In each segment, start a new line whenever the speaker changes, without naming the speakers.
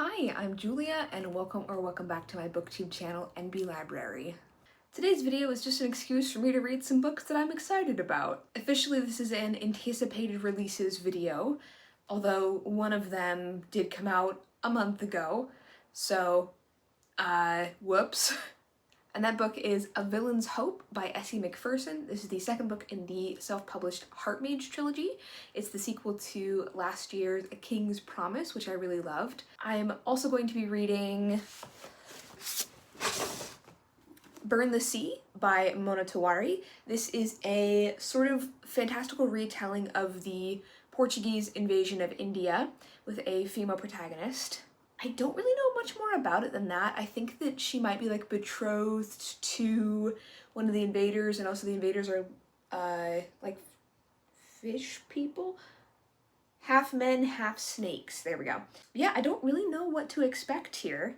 Hi, I'm Julia, and welcome back to my booktube channel, NB Library. Today's video is just an excuse for me to read some books that I'm excited about. Officially, this is an anticipated releases video, although one of them did come out a month ago, so, whoops. And that book is A Villain's Hope by S.E. McPherson. This is the second book in the self-published Heartmage trilogy. It's the sequel to last year's A King's Promise, which I really loved. I'm also going to be reading Burn the Sea by Mona Tewari. This is a sort of fantastical retelling of the Portuguese invasion of India with a female protagonist. I don't really know much more about it than that. I think that she might be like betrothed to one of the invaders, and also the invaders are like fish people? Half men, half snakes. There we go. Yeah, I don't really know what to expect here,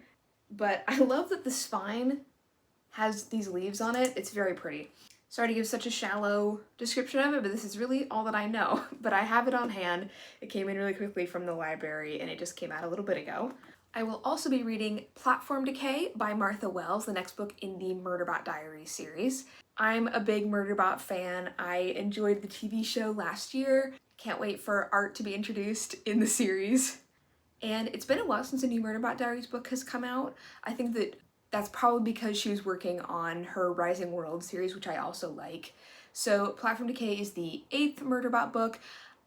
but I love that the spine has these leaves on it. It's very pretty. Sorry to give such a shallow description of it, but this is really all that I know. But I have it on hand. It came in really quickly from the library, and it just came out a little bit ago. I will also be reading Platform Decay by Martha Wells, the next book in the Murderbot Diaries series. I'm a big Murderbot fan. I enjoyed the TV show last year. Can't wait for Art to be introduced in the series. And it's been a while since a new Murderbot Diaries book has come out. I think that that's probably because she was working on her Rising World series, which I also like. So Platform Decay is the 8th Murderbot book.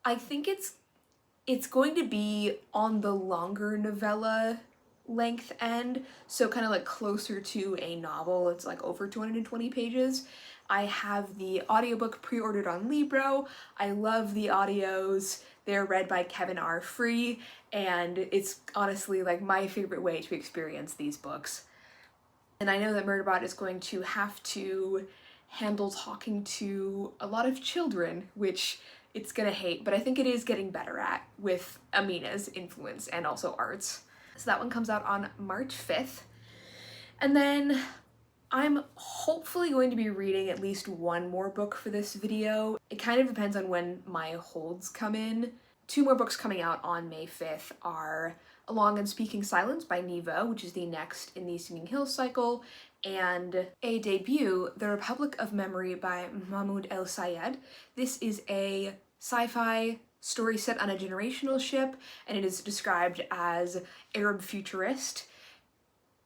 I think it's going to be on the longer novella length end, so kind of like closer to a novel. It's like over 220 pages. I have the audiobook pre-ordered on Libro. I love the audios. They're read by Kevin R. Free, and it's honestly like my favorite way to experience these books. And I know that Murderbot is going to have to handle talking to a lot of children, which it's gonna hate, but I think it is getting better at with Amina's influence and also Art's. So that one comes out on March 5th. And then I'm hopefully going to be reading at least one more book for this video. It kind of depends on when my holds come in. 2 more books coming out on May 5th are Along and Speaking Silence by Nghi, which is the next in the Singing Hills cycle, and a debut, The Republic of Memory by Mahmoud El Sayed. This is a sci-fi story set on a generational ship, and it is described as Arab futurist.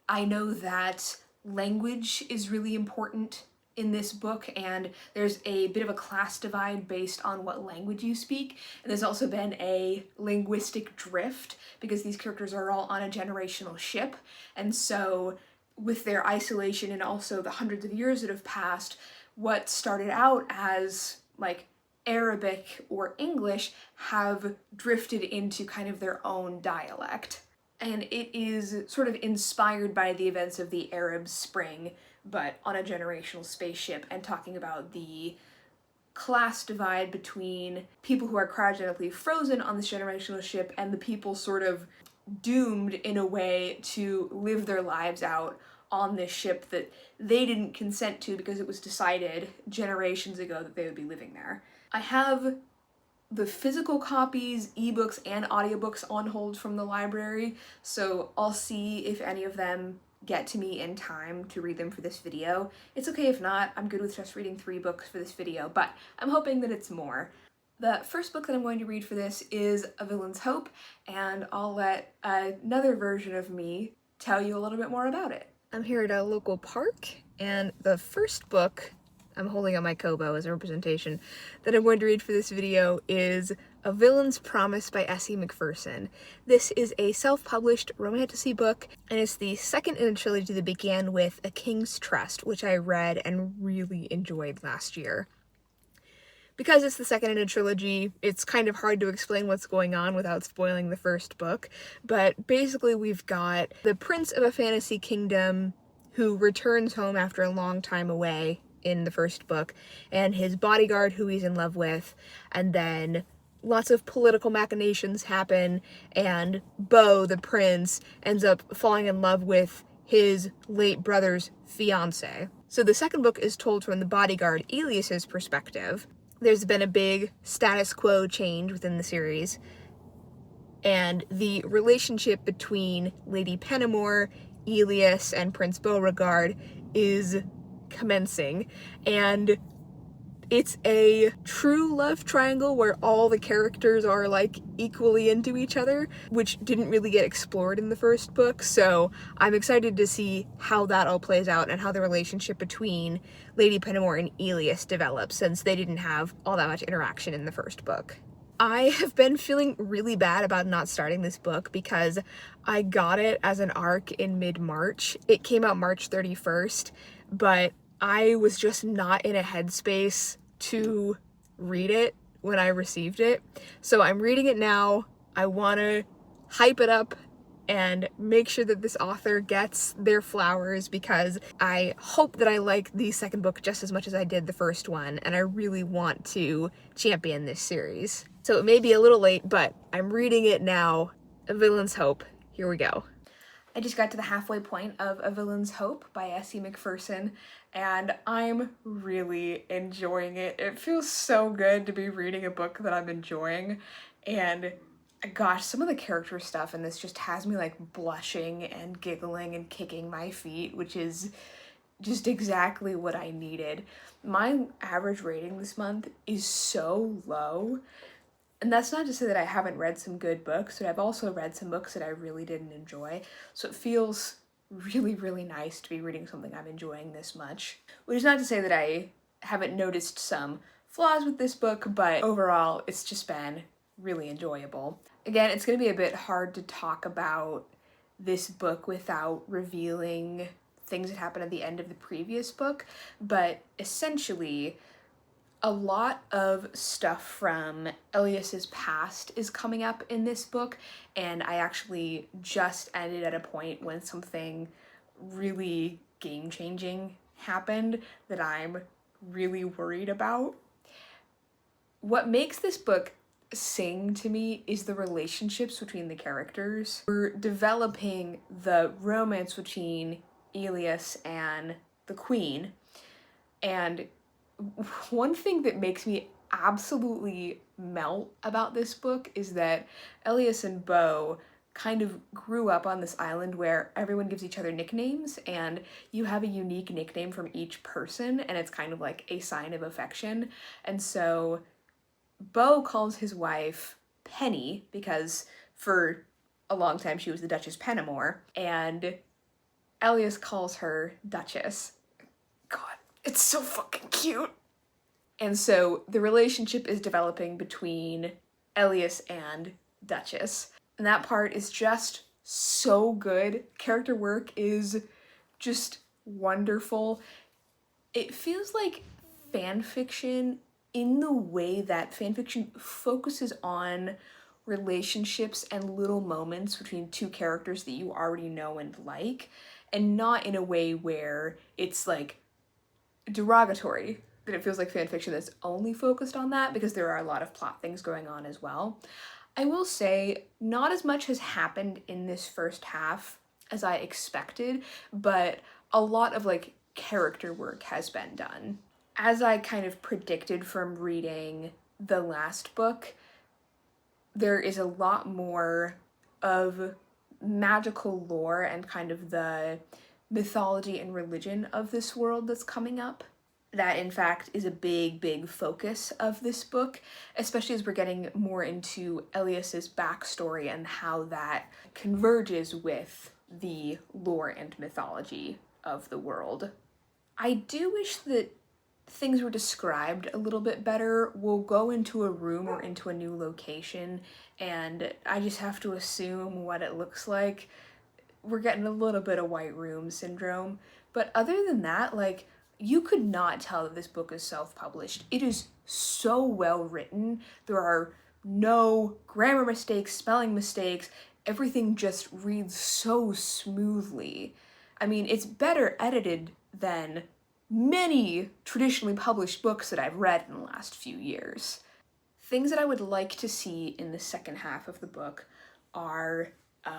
I know that language is really important in this book, and there's a bit of a class divide based on what language you speak, and there's also been a linguistic drift because these characters are all on a generational ship, and so with their isolation and also the hundreds of years that have passed, what started out as like Arabic or English have drifted into kind of their own dialect. And it is sort of inspired by the events of the Arab Spring, but on a generational spaceship, and talking about the class divide between people who are cryogenically frozen on this generational ship and the people sort of doomed in a way to live their lives out on this ship that they didn't consent to because it was decided generations ago that they would be living there. I have the physical copies, ebooks, and audiobooks on hold from the library, so I'll see if any of them get to me in time to read them for this video. It's okay if not, I'm good with just reading 3 books for this video, but I'm hoping that it's more. The first book that I'm going to read for this is A Villain's Hope, and I'll let another version of me tell you a little bit more about it. I'm here at a local park, and the first book I'm holding on my Kobo as a representation that I'm going to read for this video is A Villain's Promise by S.E. McPherson. This is a self-published romantasy book, and it's the second in a trilogy that began with A King's Trust, which I read and really enjoyed last year. Because it's the second in a trilogy, it's kind of hard to explain what's going on without spoiling the first book, but basically we've got the prince of a fantasy kingdom who returns home after a long time away in the first book, and his bodyguard who he's in love with, and then lots of political machinations happen, and Beau, the prince, ends up falling in love with his late brother's fiance. So the second book is told from the bodyguard Elias's perspective. There's been a big status quo change within the series. and the relationship between Lady Penamore, Elias, and Prince Beauregard is commencing, and it's a true love triangle where all the characters are like equally into each other, which didn't really get explored in the first book, so I'm excited to see how that all plays out and how the relationship between Lady Penamore and Elias develops, since they didn't have all that much interaction in the first book. I have been feeling really bad about not starting this book because I got it as an ARC in mid-March. It came out March 31st, but I was just not in a headspace to read it when I received it. So I'm reading it now. I want to hype it up and make sure that this author gets their flowers, because I hope that I like the second book just as much as I did the first one, and I really want to champion this series. So it may be a little late, but I'm reading it now. A Villain's Hope. Here we go. I just got to the halfway point of A Villain's Hope by S.E. McPherson, and I'm really enjoying it. It feels so good to be reading a book that I'm enjoying, and gosh, some of the character stuff in this just has me like blushing and giggling and kicking my feet, which is just exactly what I needed. My average rating this month is so low. And that's not to say that I haven't read some good books, but I've also read some books that I really didn't enjoy. So it feels really, really nice to be reading something I'm enjoying this much. Which is not to say that I haven't noticed some flaws with this book, but overall it's just been really enjoyable. Again, it's going to be a bit hard to talk about this book without revealing things that happened at the end of the previous book, but essentially a lot of stuff from Elias's past is coming up in this book, and I actually just ended at a point when something really game-changing happened that I'm really worried about. What makes this book sing to me is the relationships between the characters. We're developing the romance between Elias and the Queen, and one thing that makes me absolutely melt about this book is that Elias and Beau kind of grew up on this island where everyone gives each other nicknames, and you have a unique nickname from each person, and it's kind of like a sign of affection. And so Beau calls his wife Penny because for a long time she was the Duchess Penamore, and Elias calls her Duchess. God, it's so fucking cute. And so the relationship is developing between Elias and Duchess. And that part is just so good. Character work is just wonderful. It feels like fan fiction in the way that fan fiction focuses on relationships and little moments between two characters that you already know and like, and not in a way where it's like derogatory, that it feels like fan fiction that's only focused on that, because there are a lot of plot things going on as well. I will say not as much has happened in this first half as I expected, but a lot of like character work has been done. As I kind of predicted from reading the last book, there is a lot more of magical lore and kind of the mythology and religion of this world that's coming up. That, in fact, is a big, big focus of this book, especially as we're getting more into Elias's backstory and how that converges with the lore and mythology of the world. I do wish that things were described a little bit better. We'll go into a room or into a new location, and I just have to assume what it looks like. We're getting a little bit of white room syndrome, but other than that, like, you could not tell that this book is self-published. It is so well written. There are no grammar mistakes, spelling mistakes. Everything just reads so smoothly. I mean, it's better edited than many traditionally published books that I've read in the last few years. Things that I would like to see in the second half of the book are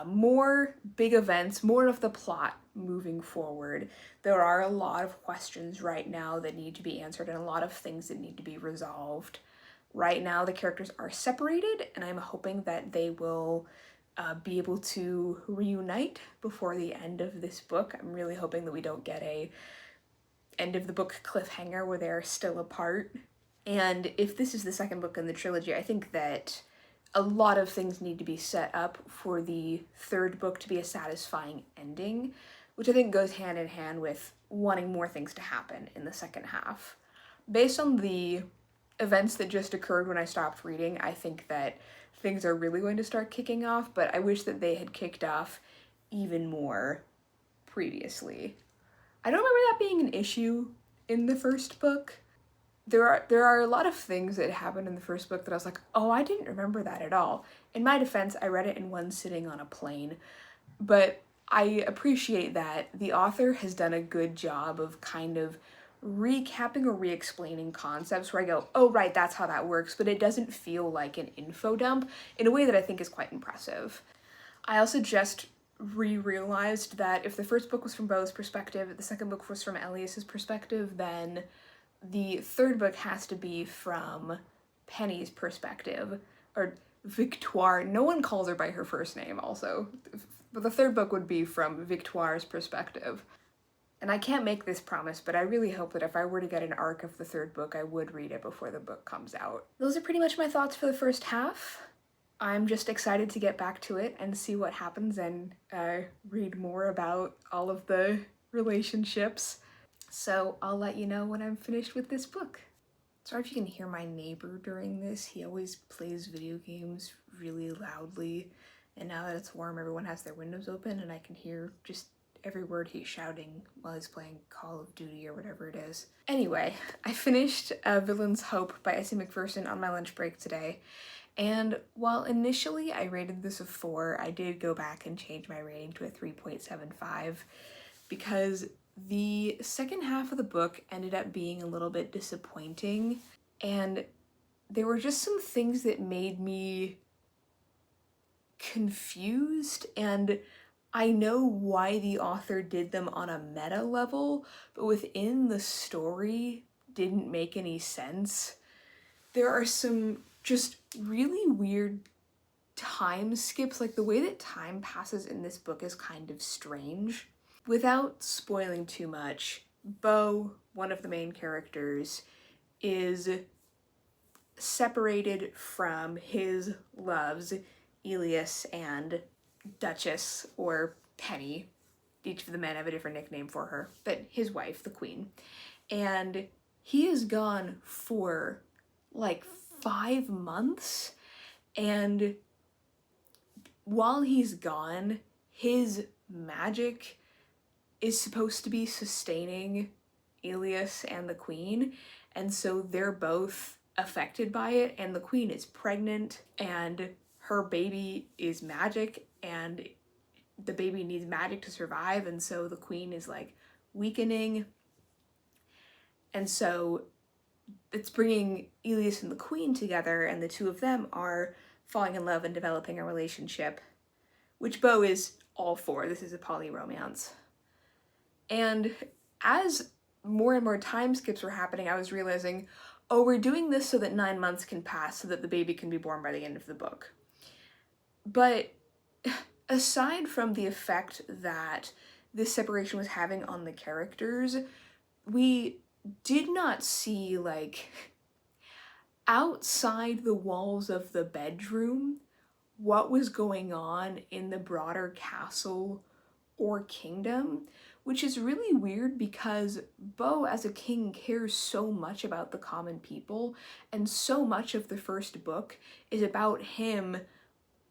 more big events, more of the plot moving forward. There are a lot of questions right now that need to be answered and a lot of things that need to be resolved. Right now the characters are separated, and I'm hoping that they will be able to reunite before the end of this book. I'm really hoping that we don't get a end of the book cliffhanger where they're still apart. And if this is the second book in the trilogy, I think that a lot of things need to be set up for the third book to be a satisfying ending, which I think goes hand in hand with wanting more things to happen in the second half. Based on the events that just occurred when I stopped reading, I think that things are really going to start kicking off, but I wish that they had kicked off even more previously. I don't remember that being an issue in the first book. There are a lot of things that happened in the first book that I was like, oh, I didn't remember that at all. In my defense, I read it in one sitting on a plane, but I appreciate that the author has done a good job of kind of recapping or re-explaining concepts where I go, oh right, that's how that works, but it doesn't feel like an info dump in a way that I think is quite impressive. I also just realized that if the first book was from Beau's perspective, the second book was from Elias's perspective, then the third book has to be from Penny's perspective, or Victoire. No one calls her by her first name also, but the third book would be from Victoire's perspective. And I can't make this promise, but I really hope that if I were to get an arc of the third book, I would read it before the book comes out. Those are pretty much my thoughts for the first half. I'm just excited to get back to it and see what happens and read more about all of the relationships. So I'll let you know when I'm finished with this book. Sorry if you can hear my neighbor during this. He always plays video games really loudly, and now that it's warm, everyone has their windows open and I can hear just every word he's shouting while he's playing Call of Duty or whatever it is. Anyway, I finished Villain's Hope by S.A. McPherson on my lunch break today, and while initially I rated this a 4, I did go back and change my rating to a 3.75 because the second half of the book ended up being a little bit disappointing, and there were just some things that made me confused, and I know why the author did them on a meta level, but within the story didn't make any sense. There are some just really weird time skips, like the way that time passes in this book is kind of strange. Without spoiling too much, Beau, one of the main characters, is separated from his loves, Elias and Duchess, or Penny. Each of the men have a different nickname for her, but his wife, the Queen. And he is gone for like 5 months, and while he's gone, his magic is supposed to be sustaining Elias and the Queen, and so they're both affected by it, and the Queen is pregnant, and her baby is magic, and the baby needs magic to survive, and so the Queen is like weakening, and so it's bringing Elias and the Queen together, and the two of them are falling in love and developing a relationship, which Beau is all for. This is a poly romance. And as more and more time skips were happening, I was realizing, oh, we're doing this so that 9 months can pass so that the baby can be born by the end of the book. But aside from the effect that this separation was having on the characters, we did not see, like, outside the walls of the bedroom what was going on in the broader castle or kingdom, which is really weird because Beau as a king cares so much about the common people, and so much of the first book is about him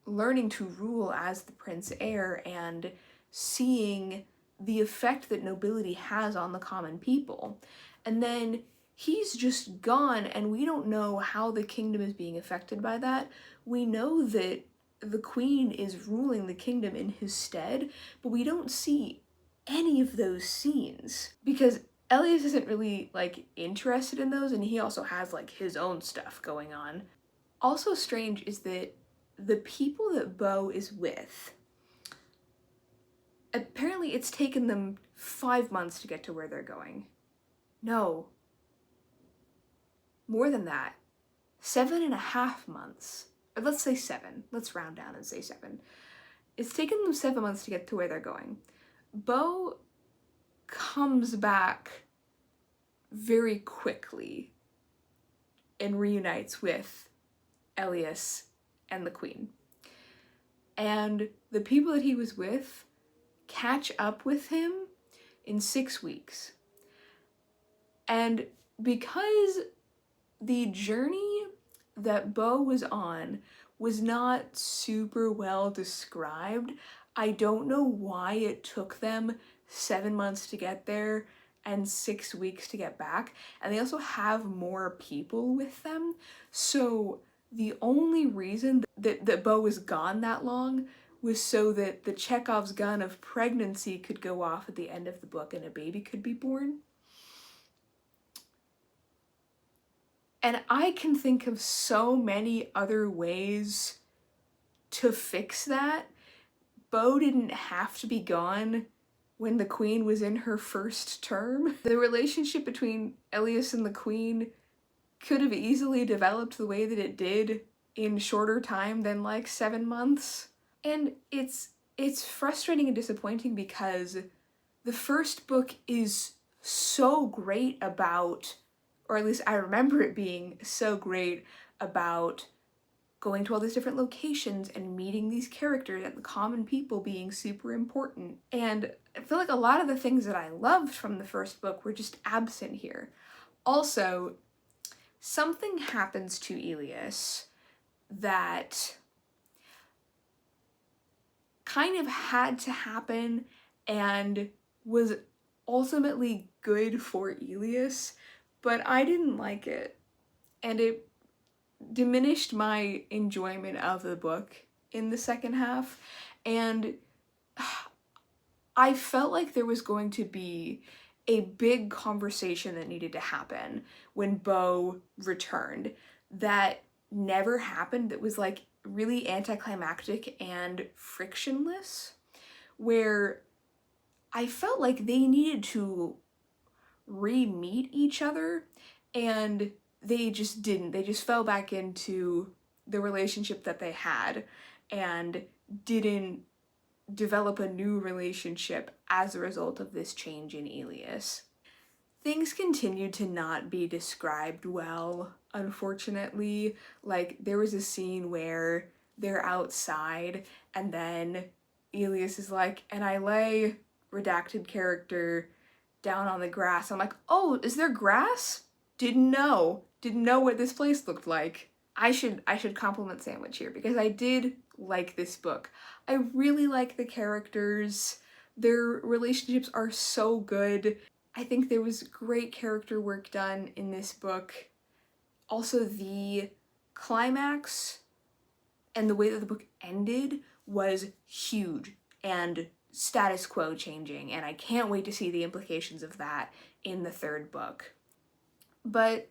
learning to rule as the prince heir and seeing the effect that nobility has on the common people. And then he's just gone, and we don't know how the kingdom is being affected by that. We know that the Queen is ruling the kingdom in his stead, but we don't see any of those scenes because Elias isn't really like interested in those, and he also has like his own stuff going on. Also strange is that the people that Beau is with, apparently it's taken them 5 months to get to where they're going. No. More than that. 7.5 months, or let's say 7, let's round down and say 7. It's taken them 7 months to get to where they're going. Bo comes back very quickly and reunites with Elias and the Queen. And the people that he was with catch up with him in 6 weeks. And because the journey that Bo was on was not super well described, I don't know why it took them 7 months to get there and 6 weeks to get back. And they also have more people with them. So the only reason that Bo was gone that long was so that the Chekhov's gun of pregnancy could go off at the end of the book and a baby could be born. And I can think of so many other ways to fix that. Bo didn't have to be gone when the Queen was in her first term. The relationship between Elias and the Queen could have easily developed the way that it did in shorter time than like 7 months. And it's frustrating and disappointing because the first book is so great about, or at least I remember it being so great about, going to all these different locations and meeting these characters and the common people being super important. And I feel like a lot of the things that I loved from the first book were just absent here. Also, something happens to Elias that kind of had to happen and was ultimately good for Elias, but I didn't like it. And it diminished my enjoyment of the book in the second half. And I felt like there was going to be a big conversation that needed to happen when Bo returned that never happened, that was like really anticlimactic and frictionless, where I felt like they needed to re-meet each other and they just didn't. They just fell back into the relationship that they had and didn't develop a new relationship as a result of this change in Elias. Things continued to not be described well, unfortunately. Like, there was a scene where they're outside and then Elias is like, and I lay, redacted character, down on the grass. I'm like, oh, is there grass? Didn't know what this place looked like. I should compliment Sandwich here because I did like this book. I really like the characters. Their relationships are so good. I think there was great character work done in this book. Also, the climax and the way that the book ended was huge and status quo changing, and I can't wait to see the implications of that in the third book. But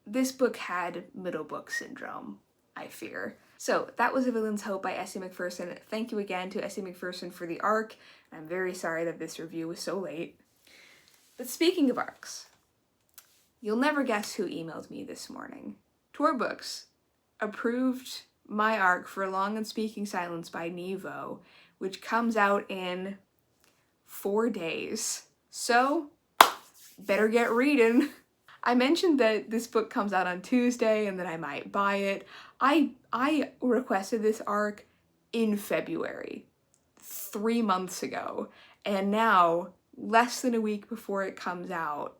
this book had middle book syndrome, I fear. So that was A Villain's Hope by S.C. McPherson. Thank you again to S.C. McPherson for the arc. I'm very sorry that this review was so late. But speaking of arcs, you'll never guess who emailed me this morning. Tor Books approved my arc for Long and Speaking Silence by Nevo, which comes out in 4 days. So, better get reading. I mentioned that this book comes out on Tuesday and that I might buy it. I requested this arc in February, 3 months ago, and now, less than a week before it comes out,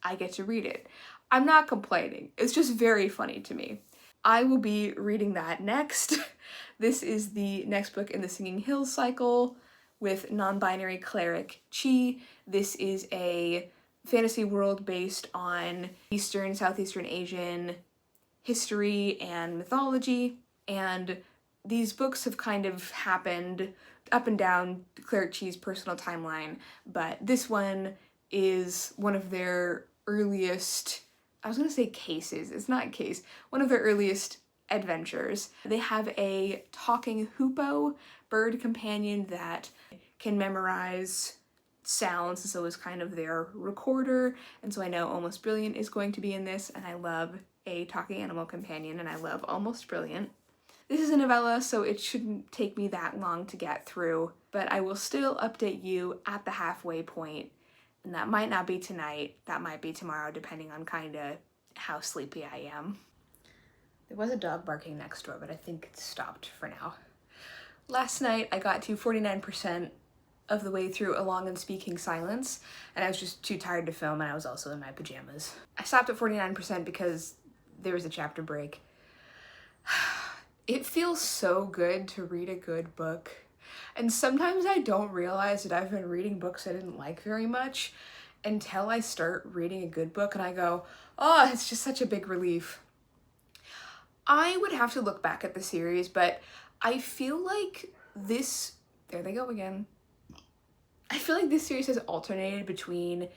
I get to read it. I'm not complaining. It's just very funny to me. I will be reading that next. This is the next book in the Singing Hills cycle with non-binary cleric Chi. This is a fantasy world based on Southeastern Asian history and mythology, and these books have kind of happened up and down Cleric Chi's personal timeline, but this one is one of their earliest, I was gonna say cases, it's not a case, one of their earliest adventures. They have a talking hoopoe bird companion that can memorize sounds, so is kind of their recorder, and so I know Almost Brilliant is going to be in this, and I love a talking animal companion, and I love Almost Brilliant. This is a novella, so it shouldn't take me that long to get through, but I will still update you at the halfway point, and that might not be tonight, that might be tomorrow, depending on kinda how sleepy I am. There was a dog barking next door, but I think it's stopped for now. Last night, I got to 49% of the way through A Long and Speaking Silence, and I was just too tired to film, and I was also in my pajamas. I stopped at 49% because there was a chapter break. It feels so good to read a good book, and sometimes I don't realize that I've been reading books I didn't like very much until I start reading a good book and I go, oh, it's just such a big relief. I would have to look back at the series, but I feel like this, there they go again. I feel like this series has alternated between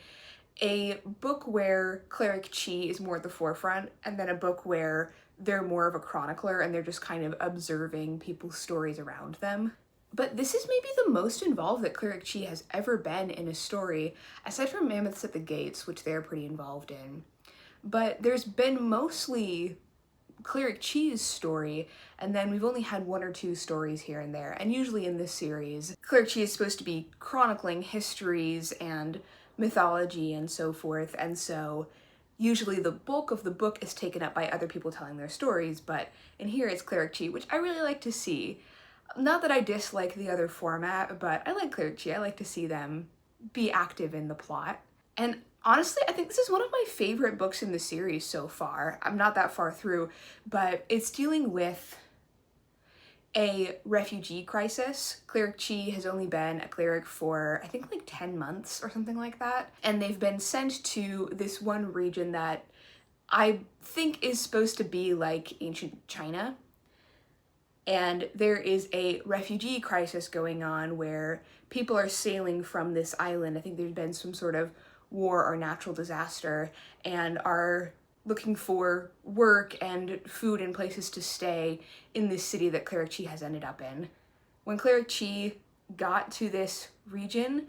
a book where Cleric Chi is more at the forefront and then a book where they're more of a chronicler and they're just kind of observing people's stories around them. But this is maybe the most involved that Cleric Chi has ever been in a story, aside from Mammoths at the Gates, which they're pretty involved in. But there's been mostly Cleric Chi's story, and then we've only had one or two stories here and there. And usually in this series, Cleric Chi is supposed to be chronicling histories and mythology and so forth, and so usually the bulk of the book is taken up by other people telling their stories, but in here it's Cleric Chi, which I really like to see. Not that I dislike the other format, but I like Cleric Chi. I like to see them be active in the plot. And honestly, I think this is one of my favorite books in the series so far. I'm not that far through, but it's dealing with a refugee crisis. Cleric Chi has only been a cleric for, I think, like 10 months or something like that. And they've been sent to this one region that I think is supposed to be like ancient China. And there is a refugee crisis going on where people are sailing from this island. I think there's been some sort of war or natural disaster and are looking for work and food and places to stay in this city that Cleric Chi has ended up in. When Cleric Chi got to this region,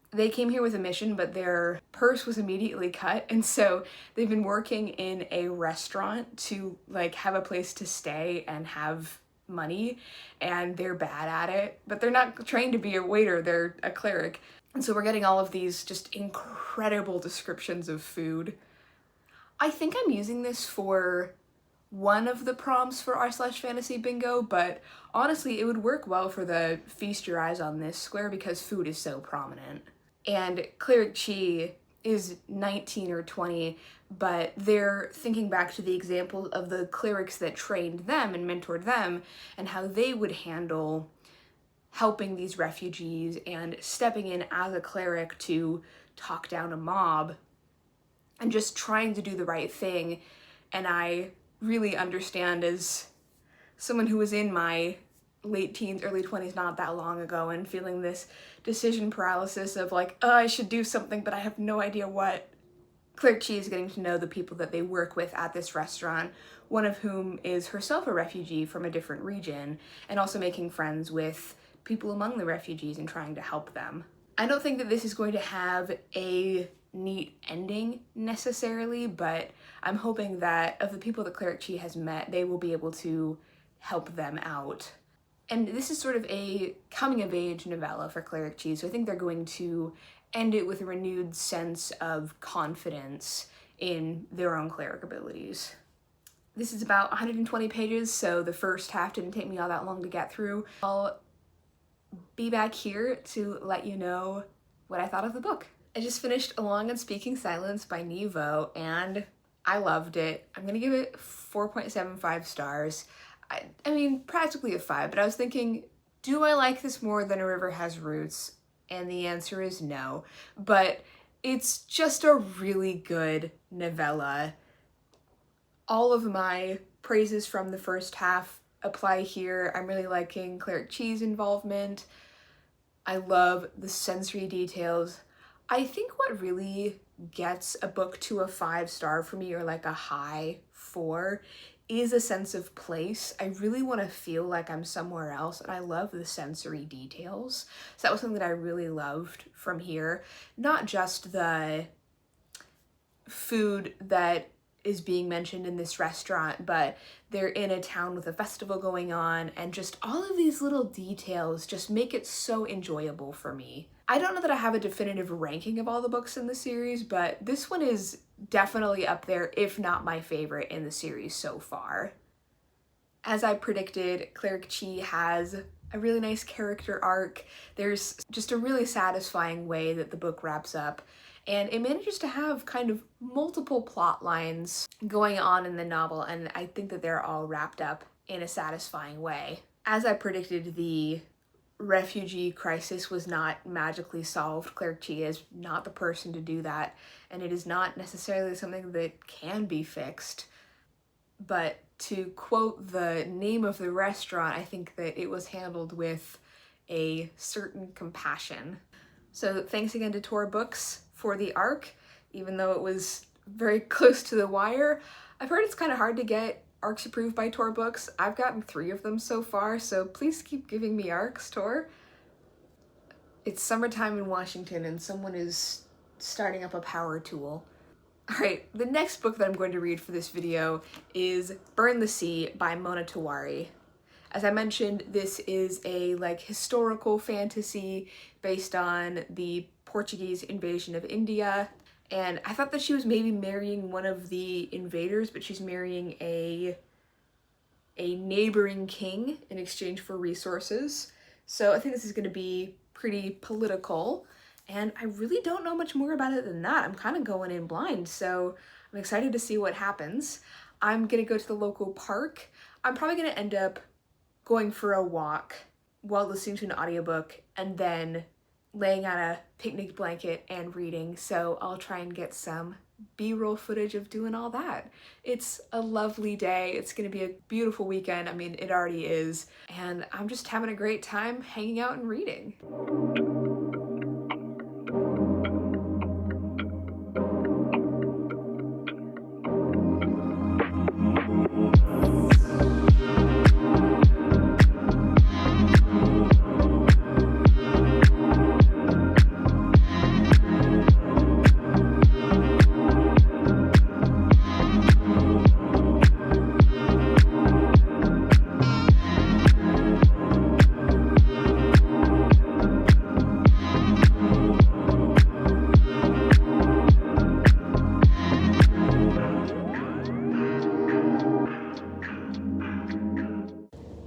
they came here with a mission, but their purse was immediately cut, and so they've been working in a restaurant to like have a place to stay and have money, and they're bad at it, but they're not trained to be a waiter, they're a cleric. And so we're getting all of these just incredible descriptions of food. I think I'm using this for one of the prompts for r/fantasy bingo, but honestly, it would work well for the feast your eyes on this square because food is so prominent. And Cleric Chi is 19 or 20, but they're thinking back to the example of the clerics that trained them and mentored them and how they would handle helping these refugees and stepping in as a cleric to talk down a mob and just trying to do the right thing. And I really understand, as someone who was in my late teens, early 20s not that long ago and feeling this decision paralysis of like, oh, I should do something, but I have no idea what. Cleric Chi is getting to know the people that they work with at this restaurant, one of whom is herself a refugee from a different region, and also making friends with people among the refugees and trying to help them. I don't think that this is going to have a neat ending necessarily, but I'm hoping that of the people that Cleric Chi has met, they will be able to help them out. And this is sort of a coming-of-age novella for Cleric Chi, so I think they're going to end it with a renewed sense of confidence in their own cleric abilities. This is about 120 pages, so the first half didn't take me all that long to get through. I'll be back here to let you know what I thought of the book. I just finished A Long and Speaking Silence by Nghi, and I loved it. I'm gonna give it 4.75 stars. I mean, practically a 5, but I was thinking, do I like this more than A River Has Roots? And the answer is no, but it's just a really good novella. All of my praises from the first half apply here. I'm really liking Cleric Chi's involvement. I love the sensory details. I think what really gets a book to a 5-star for me, or like a high 4, is a sense of place. I really want to feel like I'm somewhere else, and I love the sensory details. So that was something that I really loved from here. Not just the food that is being mentioned in this restaurant, but they're in a town with a festival going on, and just all of these little details just make it so enjoyable for me. I don't know that I have a definitive ranking of all the books in the series, but this one is definitely up there, if not my favorite in the series so far. As I predicted, Cleric Chi has a really nice character arc. There's just a really satisfying way that the book wraps up, and it manages to have kind of multiple plot lines going on in the novel, and I think that they're all wrapped up in a satisfying way. As I predicted, the refugee crisis was not magically solved. Cleric Chi is not the person to do that, and it is not necessarily something that can be fixed. But to quote the name of the restaurant, I think that it was handled with a certain compassion. So thanks again to Tor Books for the arc, even though it was very close to the wire. I've heard it's kind of hard to get arcs approved by Tor Books. I've gotten 3 of them so far, so please keep giving me arcs, Tor. It's summertime in Washington and someone is starting up a power tool. Alright, the next book that I'm going to read for this video is Burn the Sea by Mona Tewari. As I mentioned, this is a historical fantasy based on the Portuguese invasion of India, and I thought that she was maybe marrying one of the invaders, but she's marrying a neighboring king in exchange for resources. So I think this is going to be pretty political, and I really don't know much more about it than that. I'm kind of going in blind, so I'm excited to see what happens. I'm gonna go to the local park. I'm probably gonna end up going for a walk while listening to an audiobook and then laying on a picnic blanket and reading, so I'll try and get some B-roll footage of doing all that. It's a lovely day. It's gonna be a beautiful weekend. I mean, it already is, and I'm just having a great time hanging out and reading.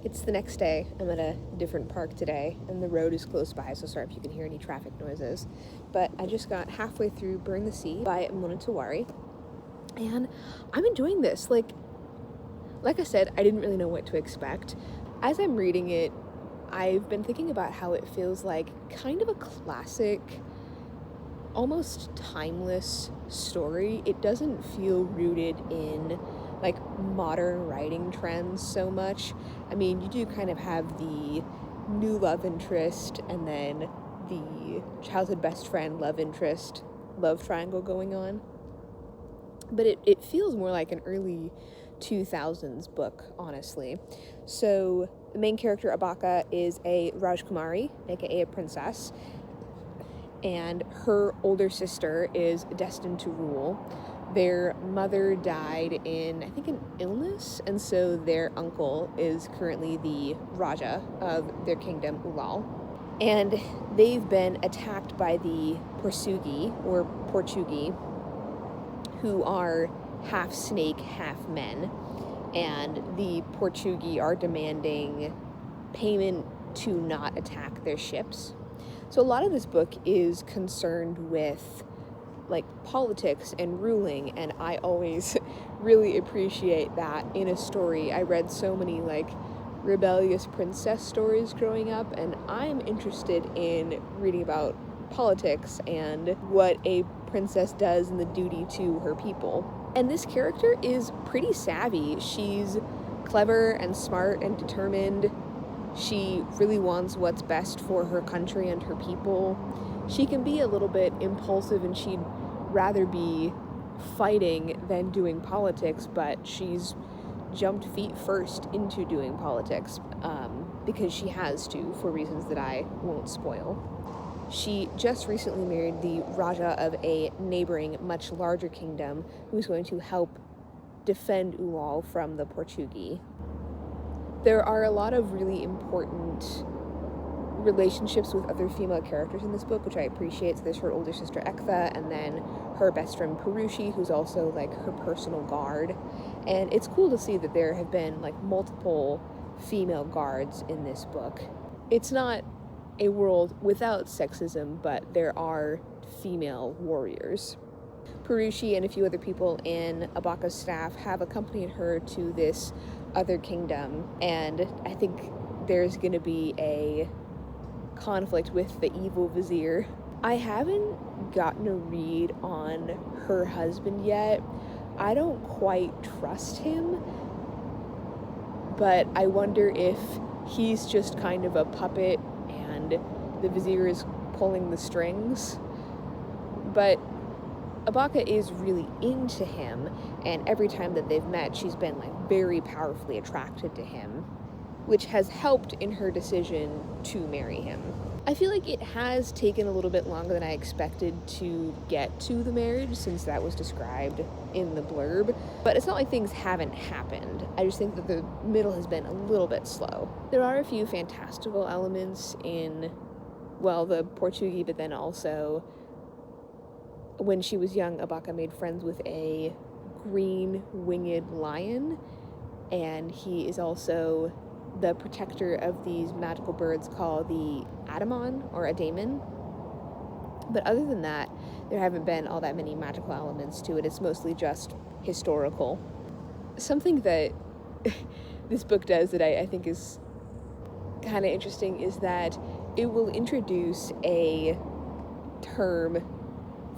It's the next day. I'm at a different park today, and the road is close by, so sorry if you can hear any traffic noises. But I just got halfway through Burn the Sea by Mona Tewari, and I'm enjoying this. Like I said, I didn't really know what to expect. As I'm reading it, I've been thinking about how it feels like kind of a classic, almost timeless story. It doesn't feel rooted in modern writing trends so much. I mean, you do kind of have the new love interest and then the childhood best friend love interest love triangle going on, but it feels more like an early 2000s book, honestly. So the main character, Abaka, is a Rajkumari, aka a princess, and her older sister is destined to rule. Their mother died in, I think, an illness, and so their uncle is currently the Raja of their kingdom, Ulal. And they've been attacked by the Portugi, who are half snake, half men. And the Portugi are demanding payment to not attack their ships. So a lot of this book is concerned with politics and ruling, and I always really appreciate that in a story. I read so many rebellious princess stories growing up, and I'm interested in reading about politics and what a princess does and the duty to her people. And this character is pretty savvy. She's clever and smart and determined. She really wants what's best for her country and her people. She can be a little bit impulsive, and she'd rather be fighting than doing politics, but she's jumped feet first into doing politics because she has to, for reasons that I won't spoil. She just recently married the Raja of a neighboring, much larger kingdom who's going to help defend Ulal from the Portuguese. There are a lot of really important relationships with other female characters in this book, which I appreciate. So there's her older sister Ektha, and then her best friend Perushi, who's also like her personal guard. And it's cool to see that there have been like multiple female guards in this book. It's not a world without sexism, but there are female warriors. Perushi and a few other people in Abaka's staff have accompanied her to this other kingdom, and I think there's going to be a conflict with the evil vizier. I haven't gotten a read on her husband yet. I don't quite trust him, but I wonder if he's just kind of a puppet and the vizier is pulling the strings. But Abaka is really into him, and every time that they've met, she's been like very powerfully attracted to him, which has helped in her decision to marry him. I feel like it has taken a little bit longer than I expected to get to the marriage, since that was described in the blurb, but it's not like things haven't happened. I just think that the middle has been a little bit slow. There are a few fantastical elements in, well, the Portuguese, but then also when she was young, Abaka made friends with a green winged lion, and he is also the protector of these magical birds called the Adamon or Adaman. But other than that, there haven't been all that many magical elements to it. It's mostly just historical. Something that this book does that I think is kind of interesting is that it will introduce a term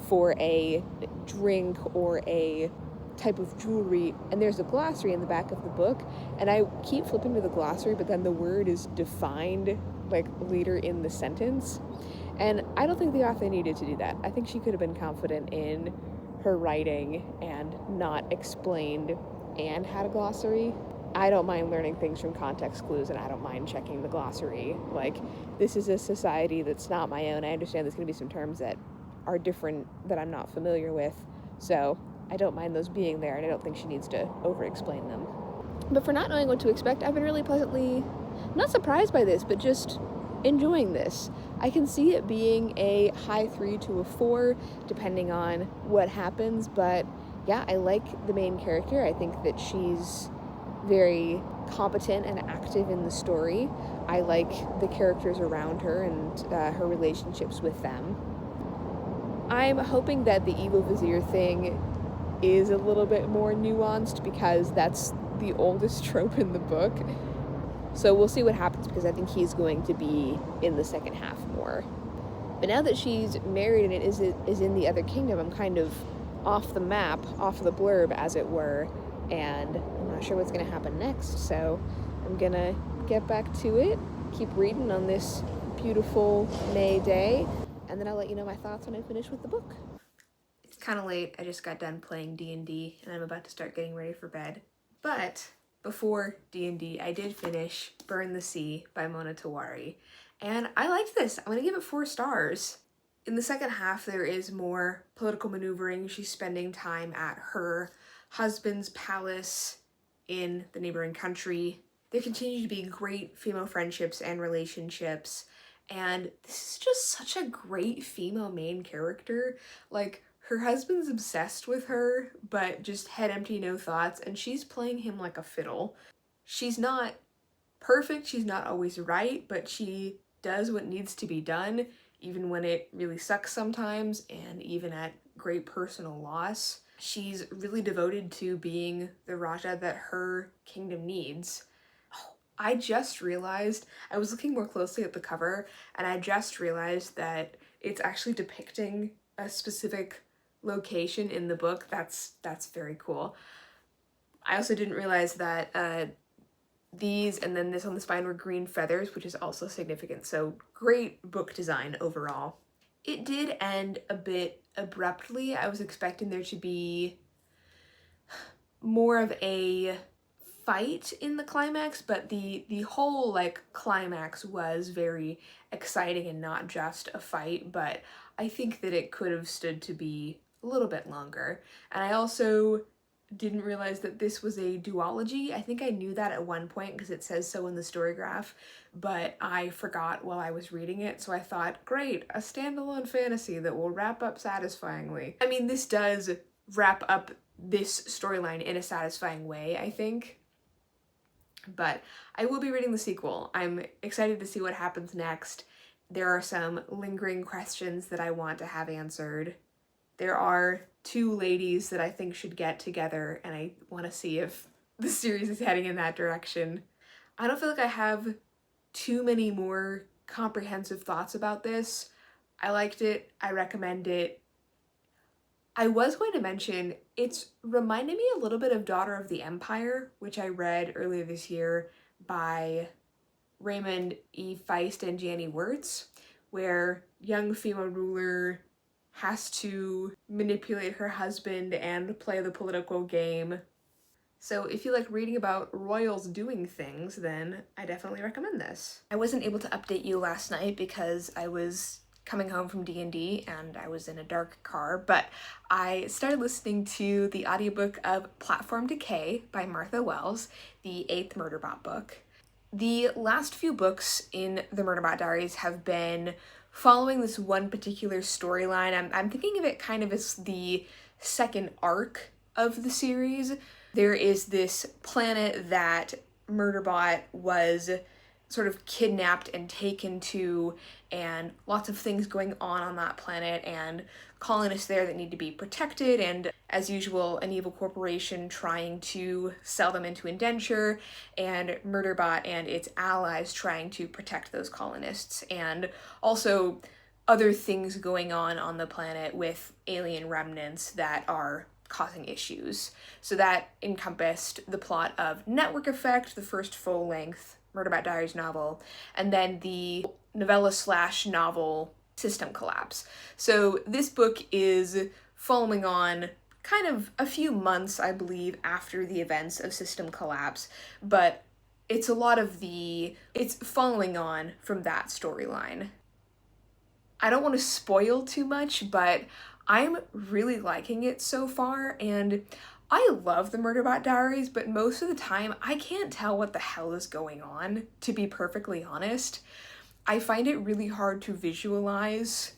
for a drink or a type of jewelry, and there's a glossary in the back of the book, and I keep flipping to the glossary, but then the word is defined like later in the sentence, and I don't think the author needed to do that. I think she could have been confident in her writing and not explained and had a glossary. I don't mind learning things from context clues, and I don't mind checking the glossary. Like, this is a society that's not my own. I understand there's going to be some terms that are different that I'm not familiar with, so I don't mind those being there, and I don't think she needs to over-explain them. But for not knowing what to expect, I've been really pleasantly, not surprised by this, but just enjoying this. I can see it being a high 3 to a 4, depending on what happens, but yeah, I like the main character. I think that she's very competent and active in the story. I like the characters around her and her relationships with them. I'm hoping that the evil vizier thing is a little bit more nuanced, because that's the oldest trope in the book. So we'll see what happens, because I think he's going to be in the second half more. But now that she's married and it is in the other kingdom, I'm kind of off the map, off the blurb, as it were, and I'm not sure what's going to happen next, so I'm going to get back to it, keep reading on this beautiful May day, and then I'll let you know my thoughts when I finish with the book. It's kind of late. I just got done playing D&D, and I'm about to start getting ready for bed. But before D&D, I did finish Burn the Sea by Mona Tewari, and I liked this. I'm going to give it 4 stars. In the second half, there is more political maneuvering. She's spending time at her husband's palace in the neighboring country. There continue to be great female friendships and relationships, and this is just such a great female main character. Like, her husband's obsessed with her, but just head empty, no thoughts, and she's playing him like a fiddle. She's not perfect, she's not always right, but she does what needs to be done, even when it really sucks sometimes, and even at great personal loss. She's really devoted to being the Raja that her kingdom needs. Oh, I just realized, I was looking more closely at the cover, and I just realized that it's actually depicting a specific location in the book. That's very cool. I also didn't realize that these and then this on the spine were green feathers, which is also significant. So great book design overall. It did end a bit abruptly. I was expecting there to be more of a fight in the climax, but the whole like climax was very exciting and not just a fight, but I think that it could have stood to be a little bit longer. And I also didn't realize that this was a duology. I think I knew that at one point because it says so in the story graph, but I forgot while I was reading it, so I thought, great, a standalone fantasy that will wrap up satisfyingly. I mean, this does wrap up this storyline in a satisfying way, I think, but I will be reading the sequel. I'm excited to see what happens next. There are some lingering questions that I want to have answered. There are two ladies that I think should get together, and I want to see if the series is heading in that direction. I don't feel like I have too many more comprehensive thoughts about this. I liked it. I recommend it. I was going to mention, it's reminded me a little bit of Daughter of the Empire, which I read earlier this year by Raymond E. Feist and Janny Wirtz, where young female ruler has to manipulate her husband and play the political game. So if you like reading about royals doing things, then I definitely recommend this. I wasn't able to update you last night because I was coming home from D&D and I was in a dark car, but I started listening to the audiobook of Platform Decay by Martha Wells, the 8th Murderbot book. The last few books in the Murderbot Diaries have been following this one particular storyline. I'm thinking of it kind of as the second arc of the series. There is this planet that Murderbot was sort of kidnapped and taken to, and lots of things going on that planet, and colonists there that need to be protected, and as usual, an evil corporation trying to sell them into indenture, and Murderbot and its allies trying to protect those colonists, and also other things going on the planet with alien remnants that are causing issues. So that encompassed the plot of Network Effect, the first full-length Murderbot Diaries novel, and then the novella/novel System Collapse. So this book is following on kind of a few months, I believe, after the events of System Collapse, but it's following on from that storyline. I don't want to spoil too much, but I'm really liking it so far, and I love the Murderbot Diaries, but most of the time I can't tell what the hell is going on, to be perfectly honest. I find it really hard to visualize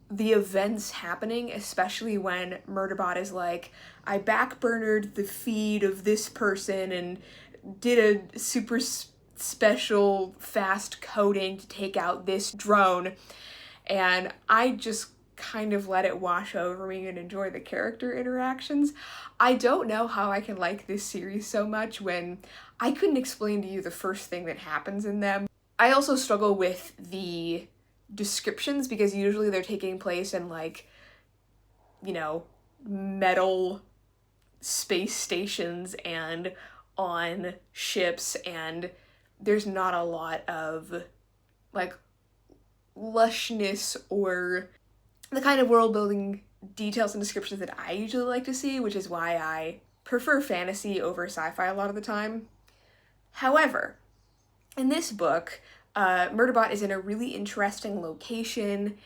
the events happening, especially when Murderbot is like, I backburnered the feed of this person and did a super special fast coding to take out this drone, and I just kind of let it wash over me and enjoy the character interactions. I don't know how I can like this series so much when I couldn't explain to you the first thing that happens in them. I also struggle with the descriptions because usually they're taking place in like, you know, metal space stations and on ships, and there's not a lot of like lushness or the kind of world building details and descriptions that I usually like to see, which is why I prefer fantasy over sci-fi a lot of the time. However, in this book, Murderbot is in a really interesting location.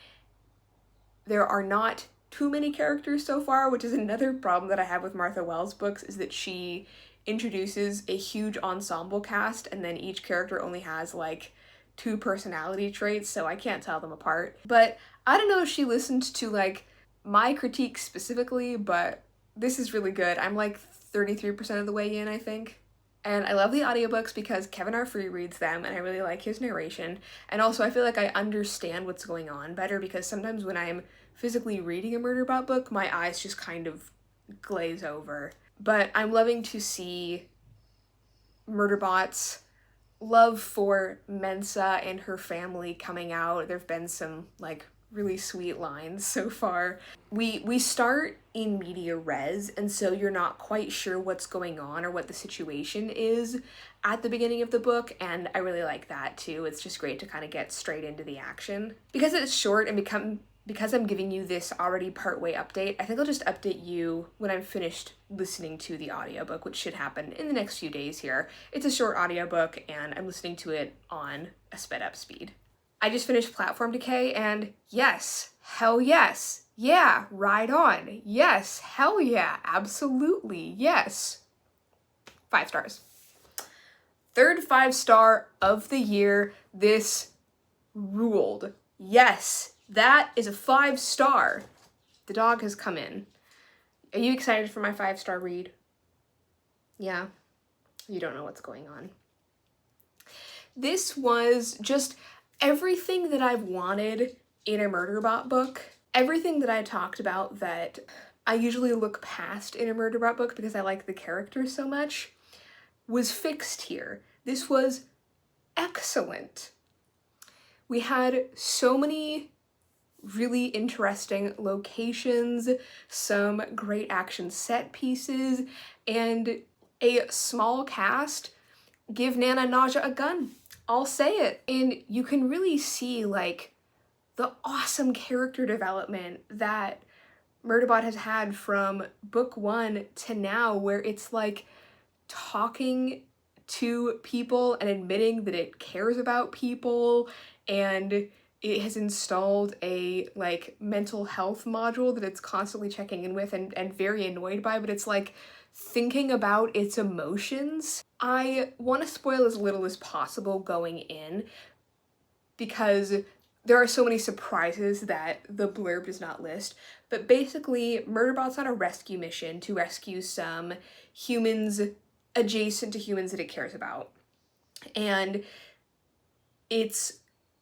There are not too many characters so far, which is another problem that I have with Martha Wells' books, is that she introduces a huge ensemble cast and then each character only has like 2 personality traits, so I can't tell them apart. But I don't know if she listened to like my critique specifically, but this is really good. I'm like 33% of the way in, I think. And I love the audiobooks because Kevin R. Free reads them and I really like his narration. And also I feel like I understand what's going on better because sometimes when I'm physically reading a Murderbot book, my eyes just kind of glaze over. But I'm loving to see Murderbot's love for Mensa and her family coming out. There've been some like really sweet lines so far. We start in media res, and so you're not quite sure what's going on or what the situation is at the beginning of the book, and I really like that too. It's just great to kind of get straight into the action. Because it's short and because I'm giving you this already partway update, I think I'll just update you when I'm finished listening to the audiobook, which should happen in the next few days here. It's a short audiobook and I'm listening to it on a sped up speed. I just finished Platform Decay and yes, hell yes, Yeah, right on. Yes, hell yeah, absolutely, yes. 5 stars. Third 5-star of the year. This ruled. Yes, that is a 5-star. The dog has come in. Are you excited for my 5-star read? Yeah, you don't know what's going on. This was just everything that I've wanted in a Murderbot book. Everything that I talked about that I usually look past in a Murderbot book because I like the characters so much was fixed here. This was excellent. We had so many really interesting locations, some great action set pieces, and a small cast. Give Nana Naja a gun. I'll say it. And you can really see like the awesome character development that Murderbot has had from book 1 to now, where it's like talking to people and admitting that it cares about people, and it has installed a like mental health module that it's constantly checking in with and very annoyed by, but it's like thinking about its emotions. I want to spoil as little as possible going in because there are so many surprises that the blurb does not list, but basically Murderbot's on a rescue mission to rescue some humans adjacent to humans that it cares about. And it's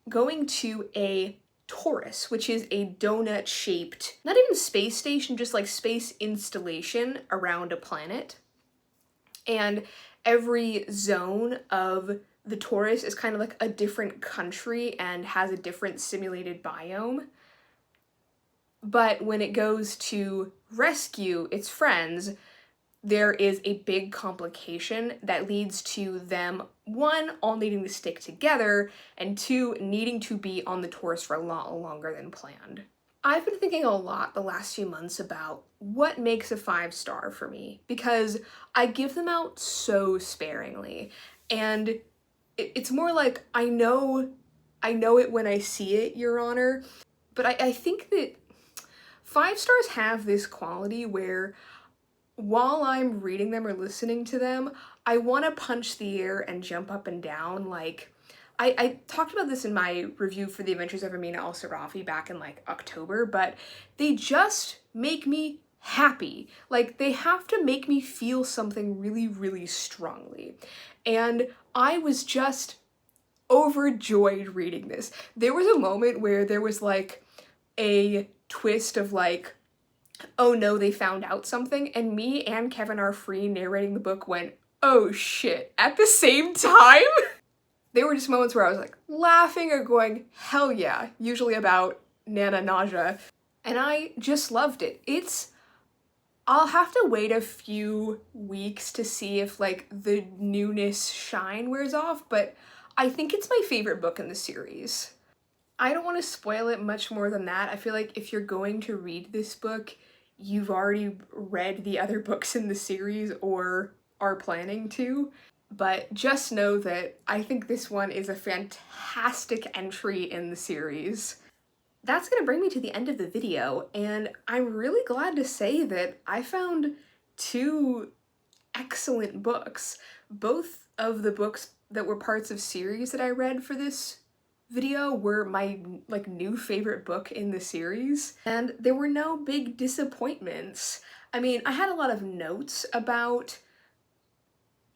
going to a Taurus, which is a donut-shaped, not even space station, just like space installation around a planet. And every zone of the Taurus is kind of like a different country and has a different simulated biome. But when it goes to rescue its friends, there is a big complication that leads to them, 1, all needing to stick together, and 2, needing to be on the Taurus for a lot longer than planned. I've been thinking a lot the last few months about what makes a 5-star for me, because I give them out so sparingly, and it's more like I know it when I see it, Your Honor, but I think that 5 stars have this quality where while I'm reading them or listening to them, I want to punch the air and jump up and down. Like, I talked about this in my review for The Adventures of Amina Al-Sarafi back in like October, but they just make me happy. Like, they have to make me feel something really, really strongly. And I was just overjoyed reading this. There was a moment where there was like a twist of like, oh no, they found out something, and me and Kevin R. Free narrating the book went, oh shit, at the same time? There were just moments where I was like laughing or going, hell yeah, usually about Nana Naja, and I just loved it. I'll have to wait a few weeks to see if like the newness shine wears off, but I think it's my favorite book in the series. I don't want to spoil it much more than that. I feel like if you're going to read this book, you've already read the other books in the series or are planning to. But just know that I think this one is a fantastic entry in the series. That's gonna bring me to the end of the video, and I'm really glad to say that I found 2 excellent books. Both of the books that were parts of series that I read for this video were my like new favorite book in the series, and there were no big disappointments. I mean, I had a lot of notes about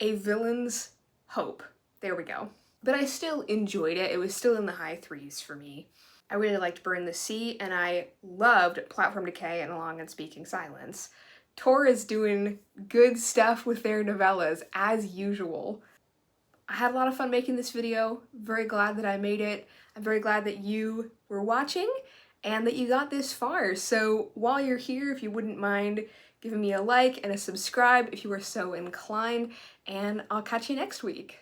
a villain's hope. There we go. But I still enjoyed it. It was still in the high 3s for me. I really liked Burn the Sea, and I loved Platform Decay and Along and Speaking Silence. Tor is doing good stuff with their novellas, as usual. I had a lot of fun making this video. Very glad that I made it. I'm very glad that you were watching and that you got this far. So while you're here, if you wouldn't mind giving me a like and a subscribe if you are so inclined, and I'll catch you next week.